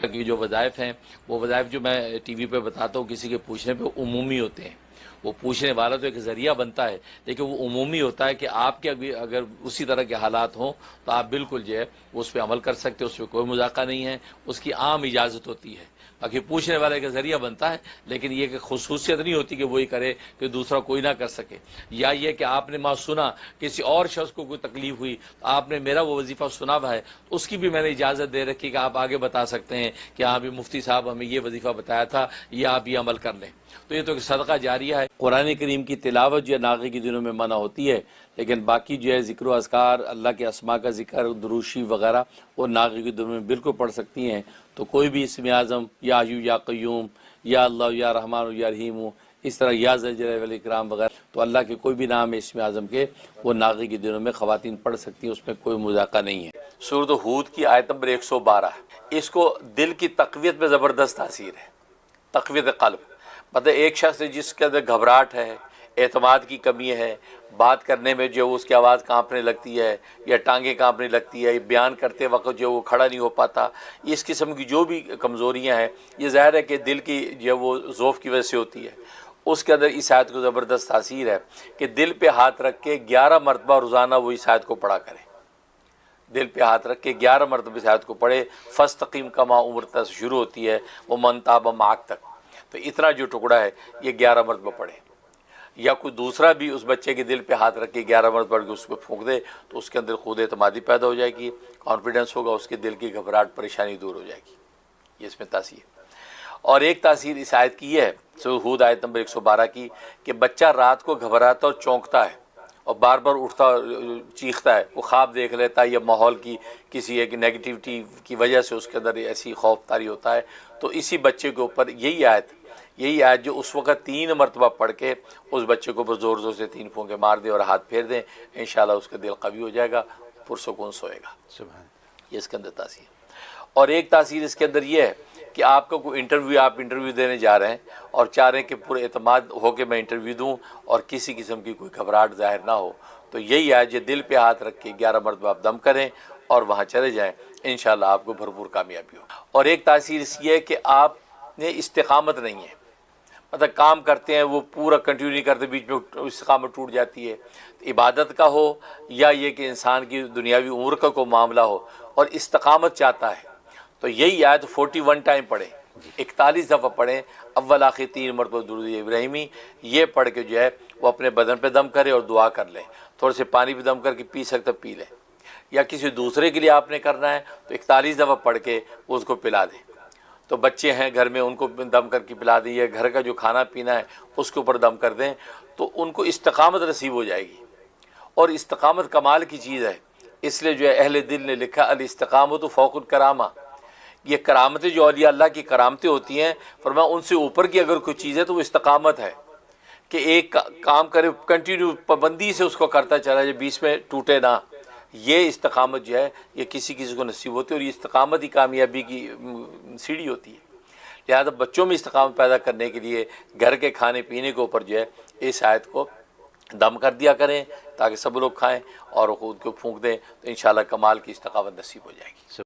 کی جو وظائف ہیں وہ وظائف جو میں ٹی وی پہ بتاتا ہوں کسی کے پوچھنے پہ عمومی ہوتے ہیں. وہ پوچھنے والا تو ایک ذریعہ بنتا ہے لیکن وہ عمومی ہوتا ہے کہ آپ کے اگر اسی طرح کے حالات ہوں تو آپ بالکل جو ہے اس پہ عمل کر سکتے, اس پہ کوئی مذاقہ نہیں ہے, اس کی عام اجازت ہوتی ہے. باقی پوچھنے والے کا ذریعہ بنتا ہے لیکن یہ کہ خصوصیت نہیں ہوتی کہ وہی کرے کہ دوسرا کوئی نہ کر سکے. یا یہ کہ آپ نے ماں سنا کسی اور شخص کو کوئی تکلیف ہوئی تو آپ نے میرا وہ وظیفہ سنا ہوا ہے, اس کی بھی میں نے اجازت دے رکھی کہ آپ آگے بتا سکتے ہیں کہ ہاں بھی مفتی صاحب ہمیں یہ وظیفہ بتایا تھا, یہ آپ یہ عمل کر لیں. تو یہ تو ایک صدقہ جاریہ ہے. قرآن کریم کی تلاوت جو ہے ناغے کے دنوں میں منع ہوتی ہے, لیکن باقی جو ہے ذکر و اذکار, اللہ کے اسماء کا ذکر, دروشی وغیرہ وہ ناغے کے دنوں میں بالکل پڑھ سکتی ہیں. تو کوئی بھی اسم اعظم یا حیو یا قیوم یا اللہ یا رحمان یا رحیم, اس طرح یا ذل جلالہ والاکرام وغیرہ, تو اللہ کے کوئی بھی نام ہے اسم اعظم کے وہ ناغے کے دنوں میں خواتین پڑھ سکتی ہیں, اس میں کوئی مذاقہ نہیں ہے. سورۃ ہود کی آیت نمبر 112, اس کو دل کی تقویت میں زبردست تاثیر ہے, تقویت قلب. مطلب ایک شخص جس کے اندر گھبراہٹ ہے, اعتماد کی کمی ہے, بات کرنے میں جو اس کی آواز کانپنے لگتی ہے یا ٹانگیں کانپنے لگتی ہے, بیان کرتے وقت جو وہ کھڑا نہیں ہو پاتا, اس قسم کی جو بھی کمزوریاں ہیں یہ ظاہر ہے کہ دل کی جو وہ ضعف کی وجہ سے ہوتی ہے. اس کے اندر اس آیت کو زبردست تاثیر ہے کہ دل پہ ہاتھ رکھ کے 11 مرتبہ روزانہ وہ اس آیت کو پڑھا کرے. دل پہ ہاتھ رکھ کے 11 مرتبہ اس آیت کو پڑھے. فاستقیم کما امرت سے شروع ہوتی ہے وہ من تاب معک تک, تو اتنا جو ٹکڑا ہے یہ 11 مرتبہ پڑھے. یا کوئی دوسرا بھی اس بچے کے دل پہ ہاتھ رکھ کے 11 مرتبہ پڑھ کے اس کو پھونک دے تو اس کے اندر خود اعتمادی پیدا ہو جائے گی, کانفیڈنس ہوگا, اس کے دل کی گھبراہٹ پریشانی دور ہو جائے گی. یہ اس میں تاثیر. اور ایک تاثیر اس آیت کی یہ ہے, سورۃ ہود آیت نمبر 112 کی, کہ بچہ رات کو گھبراتا اور چونکتا ہے اور بار بار اٹھتا چیختا ہے, وہ خواب دیکھ لیتا ہے یا ماحول کی کسی ایک نیگیٹیوٹی کی وجہ سے اس کے اندر ایسی خوف طاری ہوتا ہے, تو اسی بچے کے اوپر یہی آیت جو اس وقت 3 مرتبہ پڑھ کے اس بچے کو اوپر زور سے 3 پھونکے مار دیں اور ہاتھ پھیر دیں, انشاءاللہ اس کا دل قوی ہو جائے گا, پرسکون سوئے گا. یہ اس کے اندر تاثیر. اور ایک تاثیر اس کے اندر یہ ہے کہ آپ کا کوئی آپ انٹرویو دینے جا رہے ہیں اور چاہ رہے ہیں کہ پورے اعتماد ہو کے میں انٹرویو دوں اور کسی قسم کی کوئی گھبراہٹ ظاہر نہ ہو, تو یہی ہے جو دل پہ ہاتھ رکھ کے 11 مرتبہ آپ دم کریں اور وہاں چلے جائیں, انشاءاللہ آپ کو بھرپور کامیابی ہو. اور ایک تاثیر اس کی ہے کہ آپ نے استقامت نہیں ہے, مطلب کام کرتے ہیں وہ پورا کنٹینیو نہیں کرتے, بیچ میں استقامت ٹوٹ جاتی ہے. عبادت کا ہو یا یہ کہ انسان کی دنیاوی امور کا کوئی معاملہ ہو اور استقامت چاہتا ہے, تو یہی آیت 41 ٹائم پڑھیں, 41 دفعہ پڑھیں, اول آخر 3 مرتبہ درود ابراہیمی. یہ پڑھ کے جو ہے وہ اپنے بدن پہ دم کرے اور دعا کر لیں, تھوڑے سے پانی پہ دم کر کے پی سکتا پی لیں, یا کسی دوسرے کے لیے آپ نے کرنا ہے تو 41 دفعہ پڑھ کے اس کو پلا دیں. تو بچے ہیں گھر میں, ان کو دم کر کے پلا دیں, یا گھر کا جو کھانا پینا ہے اس کے اوپر دم کر دیں, تو ان کو استقامت نصیب ہو جائے گی. اور استقامت کمال کی چیز ہے, اس لیے جو ہے اہل دل نے لکھا الاستقامت فوق الکرامہ. یہ کرامتیں جو اولیاء اللہ کی کرامتیں ہوتی ہیں, فرمایا ان سے اوپر کی اگر کوئی چیز ہے تو وہ استقامت ہے, کہ ایک کام کرے کنٹینیو پابندی سے اس کو کرتا چلا جائے, بیچ میں ٹوٹے نہ. یہ استقامت جو ہے یہ کسی کو نصیب ہوتی ہے, اور یہ استقامت ہی کامیابی کی سیڑھی ہوتی ہے. لہذا بچوں میں استقامت پیدا کرنے کے لیے گھر کے کھانے پینے کے اوپر جو ہے اس آیت کو دم کر دیا کریں تاکہ سب لوگ کھائیں اور خود کو پھونک دیں, تو انشاءاللہ کمال کی استقامت نصیب ہو جائے گی.